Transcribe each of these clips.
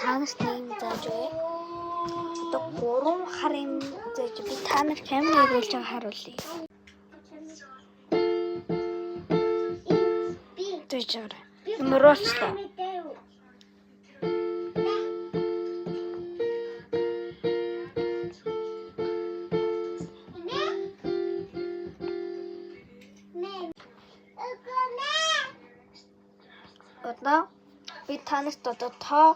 танаас нэм зааж бай. Одоо 3 харын зааж би танаас камерыг хэлж байгаа харуулъя. Тэжээр юмруулчлаа. Одоо би танаас одоо тоо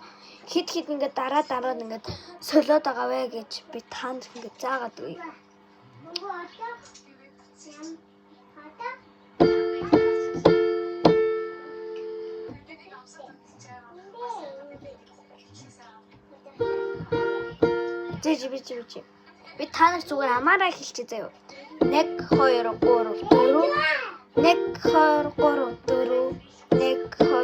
хит ингээд дараа ингээд солиод байгаа вэ гэж би танд ингээд заагаад өгье. Жижиг. Би танаас зүгээр амаараа хэлчихье заяа. 1 2 3 4 1 2 3 4 1 2